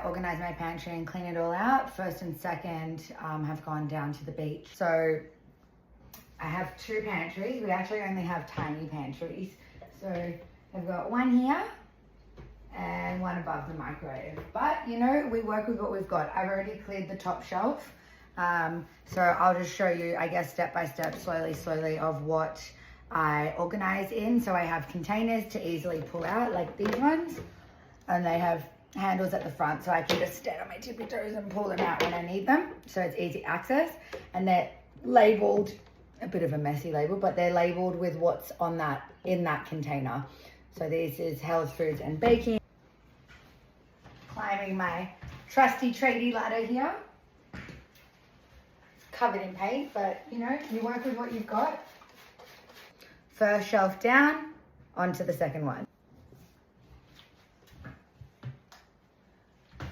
organise my pantry and clean it all out. First and second have gone down to the beach. So I have 2 pantries. We actually only have tiny pantries. So I've got one here and one above the microwave. But you know, we work with what we've got. I've already cleared the top shelf. So I'll just show you, I guess, step by step, slowly of what I organise in. So I have containers to easily pull out, like these ones. And they have handles at the front, so I can just stand on my tippy toes and pull them out when I need them. So it's easy access. And they're labelled, a bit of a messy label, but they're labelled with what's on that, in that container. So this is health foods and baking. Climbing my trusty tradie ladder here. It's covered in paint, but you know, you work with what you've got. First shelf down, onto the second one.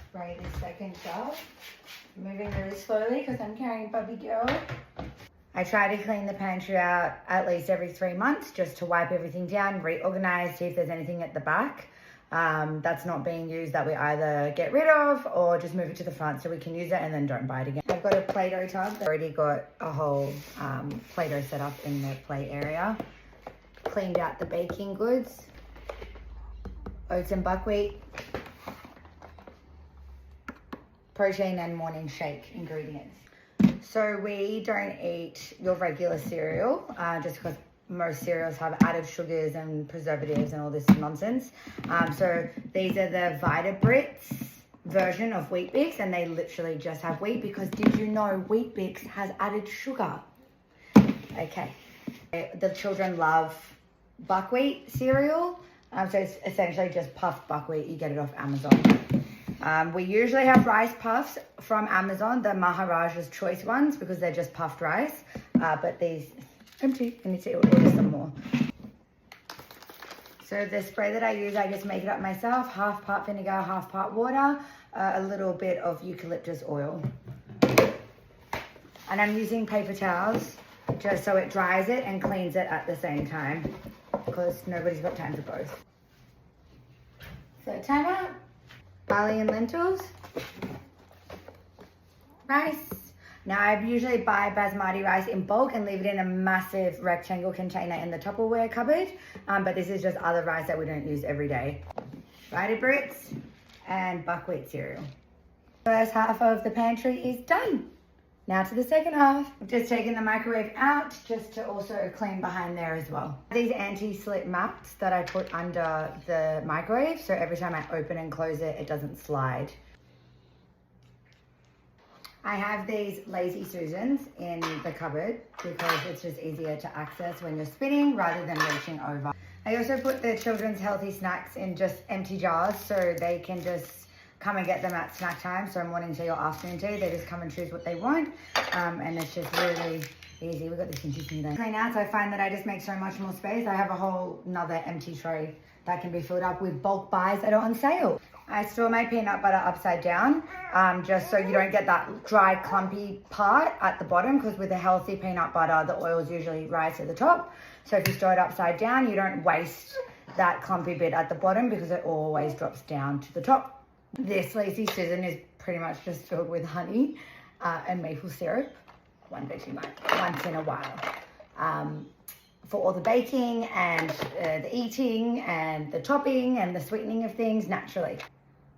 Spray the second shelf. Moving really slowly because I'm carrying Bubby Girl. I try to clean the pantry out at least every 3 months just to wipe everything down, reorganize, see if there's anything at the back that's not being used that we either get rid of or just move it to the front so we can use it and then don't buy it again. I've got a Play-Doh tub. I've already got a whole Play-Doh set up in the play area. Cleaned out the baking goods, oats and buckwheat, protein and morning shake ingredients. So we don't eat your regular cereal just because most cereals have added sugars and preservatives and all this nonsense. So these are the Vita-Brits version of Wheat Bix, and they literally just have wheat because did you know Wheat Bix has added sugar? Okay. The children love buckwheat cereal. So it's essentially just puffed buckwheat. You get it off Amazon. We usually have rice puffs from Amazon, the Maharaja's Choice ones, because they're just puffed rice. But these, empty, I need to order some more. So the spray that I use, I just make it up myself. Half part vinegar, half part water, a little bit of eucalyptus oil. And I'm using paper towels just so it dries it and cleans it at the same time because nobody's got time for both. So timer. Barley and lentils, rice. Now I usually buy basmati rice in bulk and leave it in a massive rectangle container in the Tupperware cupboard, but this is just other rice that we don't use every day. Vita-Brits and buckwheat cereal. First half of the pantry is done. Now to the second half. I've just taken the microwave out just to also clean behind there as well. These anti-slip mats that I put under the microwave, so every time I open and close it, it doesn't slide. I have these Lazy Susans in the cupboard because it's just easier to access when you're spinning rather than reaching over. I also put the children's healthy snacks in just empty jars so they can just come and get them at snack time, so morning tea or afternoon tea. They just come and choose what they want, and it's just really easy. We've got this interesting day. Clean out, so I find that I just make so much more space. I have a whole another empty tray that can be filled up with bulk buys that are on sale. I store my peanut butter upside down, just so you don't get that dry, clumpy part at the bottom, because with a healthy peanut butter, the oils usually rise to the top. So if you store it upside down, you don't waste that clumpy bit at the bottom because it always drops down to the top. This Lazy Susan is pretty much just filled with honey and maple syrup, one Vegemite, once in a while, for all the baking and the eating and the topping and the sweetening of things naturally.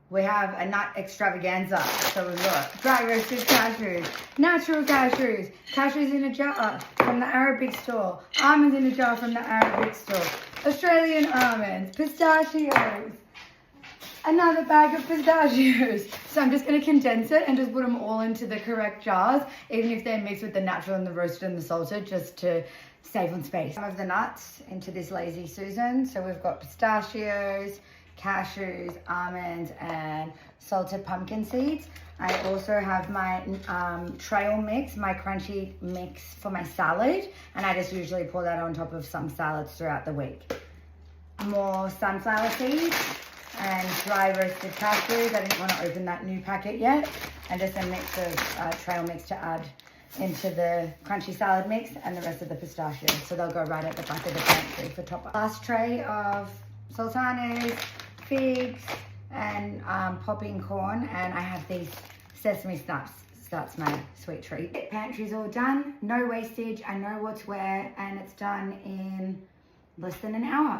We have a nut extravaganza. So we've got dry roasted cashews, natural cashews, cashews in a jar from the Arabic store, almonds in a jar from the Arabic store, Australian almonds, pistachios, another bag of pistachios. So I'm just going to condense it and just put them all into the correct jars, even if they're mixed with the natural and the roasted and the salted, just to save on space. Some of the nuts into this Lazy Susan. So we've got pistachios, cashews, almonds, and salted pumpkin seeds. I also have my trail mix, my crunchy mix for my salad, and I just usually pour that on top of some salads throughout the week. More sunflower seeds and dry roasted cashews. I didn't want to open that new packet yet. And just a mix of trail mix to add into the crunchy salad mix and the rest of the pistachios. So they'll go right at the back of the pantry for top up. Last tray of sultanas, figs, and popping corn, and I have these sesame snaps. So that's my sweet treat. Pantry's all done, no wastage, I know what to wear, and it's done in less than an hour.